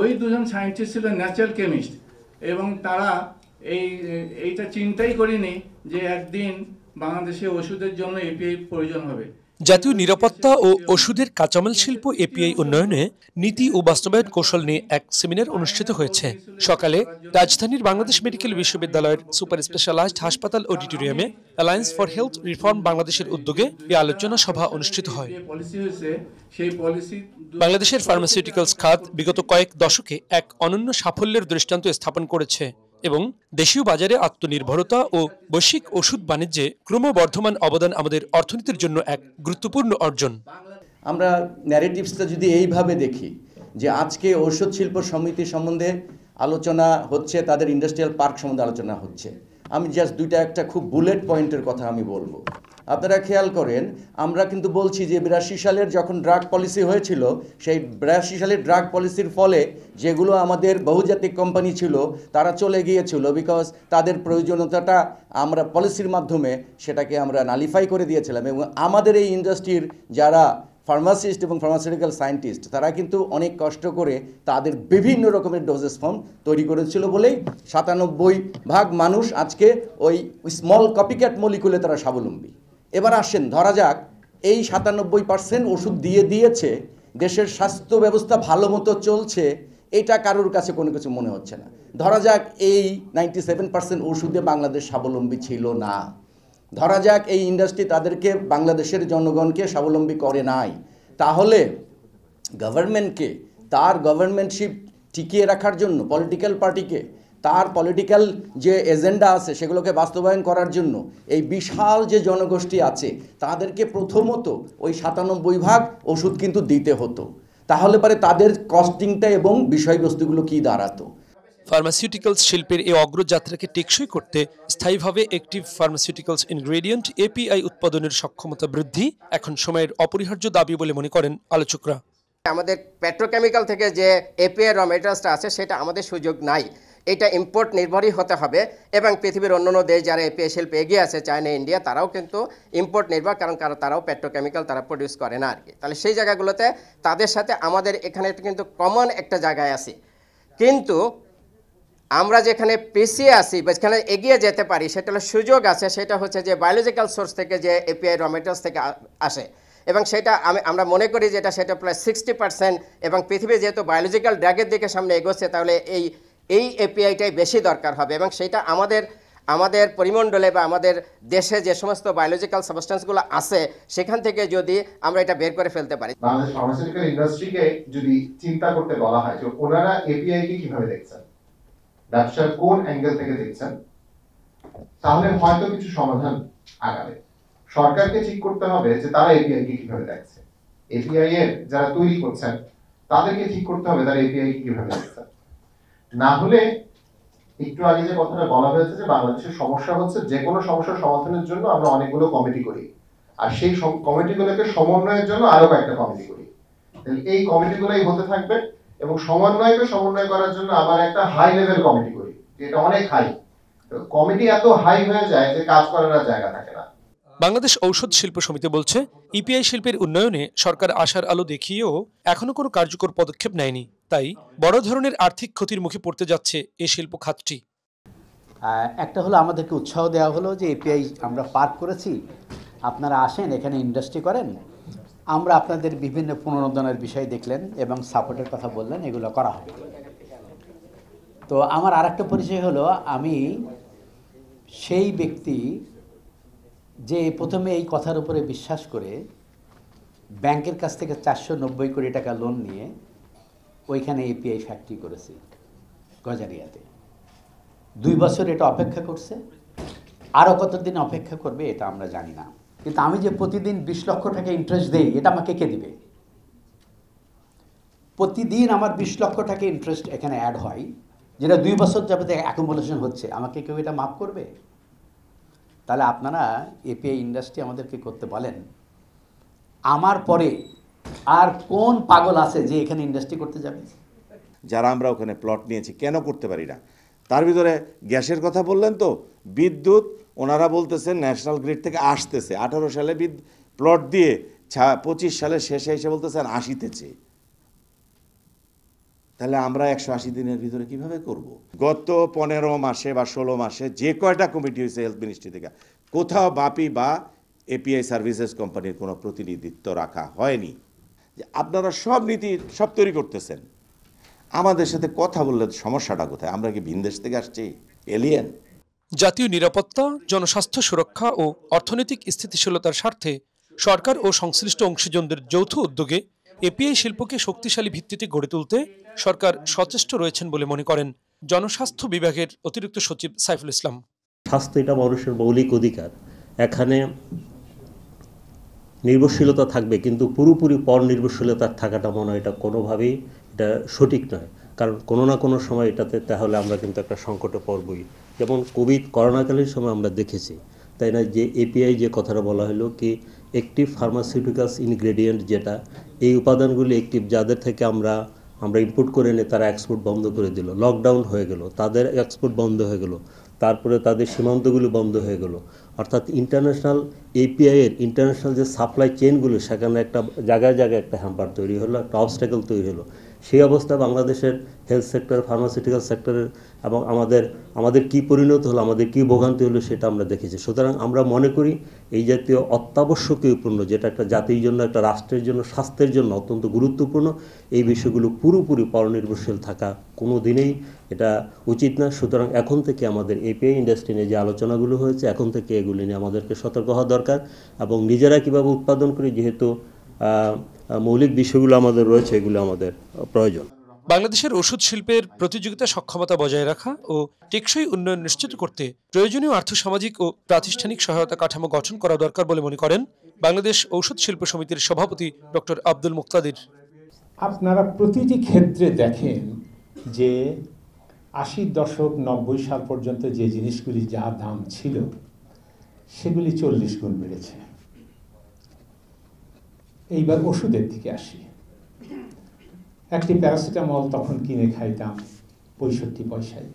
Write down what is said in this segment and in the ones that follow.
ওই দুজন সায়েন্টিস্ট ছিল ন্যাচারাল কেমিস্ট, এবং তারা এইটা চিন্তাই করেনি যে একদিন বাংলাদেশে ওষুধের জন্য এপিআই প্রয়োজন হবে। জাতীয় নিরাপত্তা ও ওষুধের কাঁচামাল শিল্প এপিআই উন্নয়নে নীতি ও বাস্তবায়ন কৌশল নিয়ে এক সেমিনার অনুষ্ঠিত হয়েছে। সকালে রাজধানীর বাংলাদেশ মেডিকেল বিশ্ববিদ্যালয়ের সুপার স্পেশালাইজড হাসপাতাল অডিটোরিয়ামে অ্যালায়েন্স ফর হেলথ রিফর্ম বাংলাদেশের উদ্যোগে এই আলোচনা সভা অনুষ্ঠিত হয়। বাংলাদেশের ফার্মাসিউটিক্যালস খাত বিগত কয়েক দশকে এক অনন্য সাফল্যের দৃষ্টান্ত স্থাপন করেছে এবং দেশীয় বাজারে আত্মনির্ভরতা ও বৈশ্বিক ওষুধ বাণিজ্যে ক্রমবর্ধমান অবদান আমাদের অর্থনীতির জন্য এক গুরুত্বপূর্ণ অর্জন। আমরা ন্যারেটিভসটা যদি এইভাবে দেখি যে আজকে ঔষধ শিল্প সমিতি সম্বন্ধে আলোচনা হচ্ছে, তাদের ইন্ডাস্ট্রিয়াল পার্ক সম্বন্ধে আলোচনা হচ্ছে, আমি জাস্ট একটা খুব বুলেট পয়েন্টের কথা আমি বলবো। আপনারা খেয়াল করেন, আমরা কিন্তু বলছি যে 82 সালের যখন ড্রাগ পলিসি হয়েছিল, সেই 82 সালের ড্রাগ পলিসির ফলে যেগুলো আমাদের বহুজাতিক কোম্পানি ছিল তারা চলে গিয়েছিল, বিকজ তাদের প্রয়োজনীয়তাটা আমরা পলিসির মাধ্যমে সেটাকে আমরা নালিফাই করে দিয়েছিলাম। এবং আমাদের এই ইন্ডাস্ট্রির যারা ফার্মাসিস্ট এবং ফার্মাসিউটিক্যাল সায়েন্টিস্ট তারা কিন্তু অনেক কষ্ট করে তাদের বিভিন্ন রকমের ডোজেস ফর্ম তৈরি করেছিল বলেই 97% মানুষ আজকে ওই স্মল কপিক্যাট মলিকুলে তারা স্বাবলম্বী। এবার আসেন, ধরা যাক এই 97% ওষুধ দিয়েছে, দেশের স্বাস্থ্য ব্যবস্থা ভালো মতো চলছে, এটা কারোর কাছে কোনো কিছু মনে হচ্ছে না। ধরা যাক এই 97% ওষুধে বাংলাদেশ স্বাবলম্বী ছিল না, ধরা যাক এই ইন্ডাস্ট্রি তাদেরকে বাংলাদেশের জনগণকে স্বাবলম্বী করে নাই, তাহলে গভর্নমেন্টকে তার গভর্নমেন্টশিপ টিকিয়ে রাখার জন্য, পলিটিক্যাল পার্টিকে তার পলিটিক্যাল যে এজেন্ডা আছে সেগুলোকে বাস্তবায়ন করার জন্য এই বিশাল যে জনগোষ্ঠী আছে তাদেরকে প্রথমত ওই 97% ওষুধ কিন্তু দিতে হতো, তাহলে পরে তাদের কস্টিংটা এবং বিষয়বস্তুগুলো কি দাঁড়াতো। ফার্মাসিউটিক্যালস শিল্পের এই অগ্রযাত্রাকে টেকসই করতে স্থায়ীভাবে অ্যাক্টিভ ফার্মাসিউটিক্যালস ইনগ্রেডিয়েন্ট এপিআই উৎপাদনের সক্ষমতা বৃদ্ধি এখন সময়ের অপরিহার্য দাবি বলে মনে করেন আলোচকরা। আমাদের পেট্রোকেমিক্যাল থেকে যে এপিআই র মেটেরিয়ালসটা আছে সেটা আমাদের সুযোগ নাই, এটা ইম্পোর্ট নির্ভরই হতে হবে। এবং পৃথিবীর অন্যান্য দেশ যারা এপিআই শিল্পে এগিয়ে আছে, চায়না, ইন্ডিয়া, তারাও কিন্তু ইম্পোর্ট নির্ভর, কারণ তারাও পেট্রোকেমিক্যাল তারা প্রডিউস করে না আর কি। তাহলে সেই জায়গাগুলোতে তাদের সাথে আমাদের এখানে কিন্তু কমন একটা জায়গায় আছি, কিন্তু আমরা যেখানে পিছিয়ে আছি বা যেখানে এগিয়ে যেতে পারি সেটা হলো সুযোগ আছে, সেটা হচ্ছে যে বায়োলজিক্যাল সোর্স থেকে যে এপিআই র মেটেরিয়ালস থেকে আসে, এবং সেটা আমরা মনে করি যেটা সেটা প্রায় 60%। এবং পৃথিবী যেহেতু বায়োলজিক্যাল ড্রাগের দিকে সামনে এগোচ্ছে, তাহলে এই এপিআইটাই বেশি দরকার হবে, এবং সেটা আমাদের পরিমণ্ডলে বা আমাদের দেশে যে সমস্ত বায়োলজিক্যাল সাবস্টেন্সগুলো আছে সেখান থেকে যদি আমরা এটা বের করে ফেলতে পারি। বাংলাদেশ ফার্মাসিউটিক্যাল ইন্ডাস্ট্রিকে যদি চিন্তা করতে বলা হয় যে ওনারা এপিআই কে কিভাবে দেখছেন, ব্যবসার কোন অ্যাঙ্গেল থেকে দেখছেন, তাহলে হয়তো কিছু সমাধান আগাবে। সরকারকে ঠিক করতে হবে যে তারা এপিআই কে কিভাবে দেখছে, এপিআই এর যারা তৈরি করছেন তাদেরকে ঠিক করতে হবে তারা এপিআই কে কিভাবে দেখছেন। না হলে একটু আগে যে কথাটা বলা হয়েছে যে বাংলাদেশের সমস্যা হচ্ছে যে কোনো সমস্যার সমাধানের জন্য আমরা অনেকগুলো কমিটি করি, আর সেই কমিটিগুলোকে সমন্বয়ের জন্য আরো কয়েকটা কমিটি করি। এই কমিটিগুলোই হতে থাকবে, এবং সমন্বয় করার জন্য আবার একটা হাই লেভেল কমিটি করি, এটা অনেক হাই। কমিটি এত হাই হয়ে যায় যে কাজ করার জায়গা থাকে না। বাংলাদেশ ঔষধ শিল্প সমিতি বলছে, ইপিআই শিল্পের উন্নয়নে সরকার আশার আলো দেখিয়েও এখনো কোনো কার্যকর পদক্ষেপ নেয়নি, তাই বড় ধরনের আর্থিক ক্ষতির মুখে পড়তে যাচ্ছে এই শিল্প খাতটি। একটা হলো আমাদেরকে উৎসাহ দেওয়া হলো যে এপিআই আমরা পার্ক করেছি, আপনারা আসেন এখানে ইন্ডাস্ট্রি করেন, আমরা আপনাদের বিভিন্ন পুনরুদ্ধারের বিষয় দেখলেন এবং সাপোর্টের কথা বললেন, এগুলো করা হবে। তো আমার আরেকটা পরিচয় হলো, আমি সেই ব্যক্তি যে প্রথমে এই কথার উপরে বিশ্বাস করে ব্যাংকের কাছ থেকে 490 কোটি টাকা লোন নিয়ে ওইখানে এপিআই ফ্যাক্টরি করেছি গজারিয়াতে। 2 বছর এটা অপেক্ষা করছে, আরও কতদিন অপেক্ষা করবে এটা আমরা জানি না। কিন্তু আমি যে প্রতিদিন 20 লক্ষ টাকা ইন্টারেস্ট দেই, এটা আমাকে কে দিবে? প্রতিদিন আমার 20 লক্ষ টাকা ইন্টারেস্ট এখানে অ্যাড হয়, যেটা 2 বছর যাবতে অ্যাকুমুলেশন হচ্ছে, আমাকে কেউ এটা মাফ করবে? তাহলে আপনারা এপিআই ইন্ডাস্ট্রি আমাদেরকে করতে বলেন, আমার পরে আর কোন পাগল আছে যে এখানে ইন্ডাস্ট্রি করতে যাবে? যারা আমরা ওখানে প্লট নিয়েছি কেন করতে পারি না? তার ভিতরে গ্যাসের কথা বললেন, তো বিদ্যুৎ ওনারা বলতেছেন ন্যাশনাল গ্রিড থেকে আসতেছে, 18 সালে প্লট দিয়ে 25 সালে শেষে এসে বলতেছেন আসিতেছে। তাহলে আমরা 180 দিনের ভিতরে কিভাবে করব? গত 15 মাসে বা 16 মাসে যে কয়টা কমিটি হয়েছে হেলথ মিনিস্ট্রি থেকে, কোথাও বাপি বা এপিআই সার্ভিসেস কোম্পানির কোনো প্রতিনিধিত্ব রাখা হয়নি। যে আপনারা সব নীতি সব তৈরি করতেছেন, আমাদের সাথে কথা বললে সমস্যাটা কোথায়? আমরা কি ভিনদেশ থেকে আসছি, এলিয়েন? জাতীয় নিরাপত্তা, জনস্বাস্থ্য সুরক্ষা ও অর্থনৈতিক স্থিতিশীলতার স্বার্থে সরকার ও সংশ্লিষ্ট অংশীজনদের যৌথ উদ্যোগে এপিআই শিল্পকে শক্তিশালী ভিত্তিতে গড়ে তুলতে সরকার সচেষ্ট রয়েছেন বলে মনে করেন জনস্বাস্থ্য বিভাগের অতিরিক্ত সচিব সাইফুল ইসলাম। স্বাস্থ্য এটা মানুষের মৌলিক অধিকার। এখানে নির্ভরশীলতা থাকবে, কিন্তু পুরোপুরি পর নির্ভরশীলতার থাকাটা মনে হয় এটা কোনোভাবেই এটা সঠিক নয়। কারণ কোনো না কোনো সময় এটাতে তাহলে আমরা কিন্তু একটা সংকটে পড়বই। যেমন করোনাকালীন সময় আমরা দেখেছি, তাই না, যে এপিআই যে কথাটা বলা হলো কি অ্যাক্টিভ ফার্মাসিউটিক্যালস ইনগ্রেডিয়েন্ট, যেটা এই উপাদানগুলি অ্যাক্টিভ, যাদের থেকে আমরা ইম্পোর্ট করে এনে তারা এক্সপোর্ট বন্ধ করে দিল, লকডাউন হয়ে গেল, তাদের এক্সপোর্ট বন্ধ হয়ে গেল, তারপরে তাদের সীমান্তগুলো বন্ধ হয়ে গেল। অর্থাৎ ইন্টারন্যাশনাল এপিআইয়ের ইন্টারন্যাশনাল যে সাপ্লাই চেইনগুলো, সেখানে একটা জায়গায় জায়গায় একটা হ্যাম্পার তৈরি হলো, একটা অবস্ট্যাকল তৈরি হলো। সেই অবস্থায় বাংলাদেশের হেলথ সেক্টর, ফার্মাসিউটিক্যাল সেক্টরের এবং আমাদের কী পরিণত হলো, আমাদের কী ভোগান্তি হলো, সেটা আমরা দেখেছি। সুতরাং আমরা মনে করি এই জাতীয় অত্যাবশ্যকীয়পূর্ণ, যেটা একটা জাতির জন্য, একটা রাষ্ট্রের জন্য, স্বাস্থ্যের জন্য অত্যন্ত গুরুত্বপূর্ণ, এই বিষয়গুলো পুরোপুরি পরনির্ভরশীল থাকা কোনো দিনেই এটা উচিত না। সুতরাং এখন থেকে আমাদের এপিআই ইন্ডাস্ট্রি নিয়ে যে আলোচনাগুলো হয়েছে, এখন থেকে এগুলি নিয়ে আমাদেরকে সতর্ক হওয়া দরকার এবং নিজেরা কীভাবে উৎপাদন করি, যেহেতু মৌলিক বিষয়গুলো আমাদের রয়েছে, এগুলো আমাদের প্রয়োজন। বাংলাদেশের ওষুধ শিল্পের প্রতিযোগিতা সক্ষমতা বজায় রাখা ও টেকসই উন্নয়ন নিশ্চিত করতে প্রয়োজনীয় আর্থসামাজিক ও প্রাতিষ্ঠানিক সহায়তা কাঠামো গঠন করা দরকার বলে মনে করেন বাংলাদেশ ঔষধ শিল্প সমিতির সভাপতি ডক্টর আব্দুল মুক্তাদির। আপনারা প্রতিটি ক্ষেত্রে দেখেন যে 80 দশক 90 সাল পর্যন্ত যে জিনিসগুলি যা দাম ছিল, সেগুলি 40 গুণ বেড়েছে। এইবার ওষুধের দিকে আসি। একটি প্যারাসিটামল তখন কিনে খাইতাম 65 পয়সায়,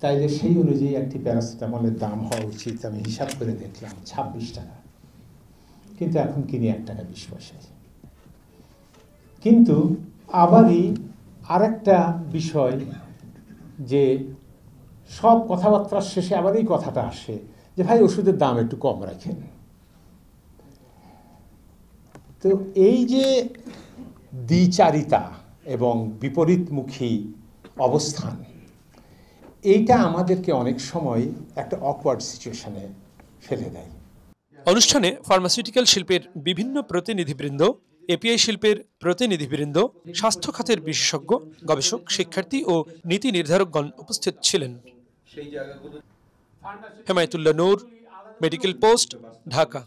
তাইলে সেই অনুযায়ী একটি প্যারাসিটামলের দাম হওয়া উচিত, আমি হিসাব করে দেখলাম 26 টাকা, কিন্তু এখন কিনি 1 টাকা 20 পয়সায়। কিন্তু আবারই আরেকটা বিষয়, যে সব কথাবার্তার শেষে আবার এই কথাটা আসে যে ভাই ওষুধের দাম একটু কম রাখেন। তো এই যে দ্বিচারিতা এবং বিপরীতমুখী অবস্থান, এইটা আমাদেরকে অনেক সময় একটা অকওয়ার্ড সিচুয়েশনে ফেলে দেয়। অনুষ্ঠানে ফার্মাসিউটিক্যাল শিল্পের বিভিন্ন প্রতিনিধিবৃন্দ, এপিআই শিল্পের প্রতিনিধিবৃন্দ, স্বাস্থ্য খাতের বিশেষজ্ঞ, গবেষক, শিক্ষার্থী ও নীতি নির্ধারকগণ উপস্থিত ছিলেন। হেমায়েতুল্লাহ নূর, মেডিকেল পোস্ট, ঢাকা।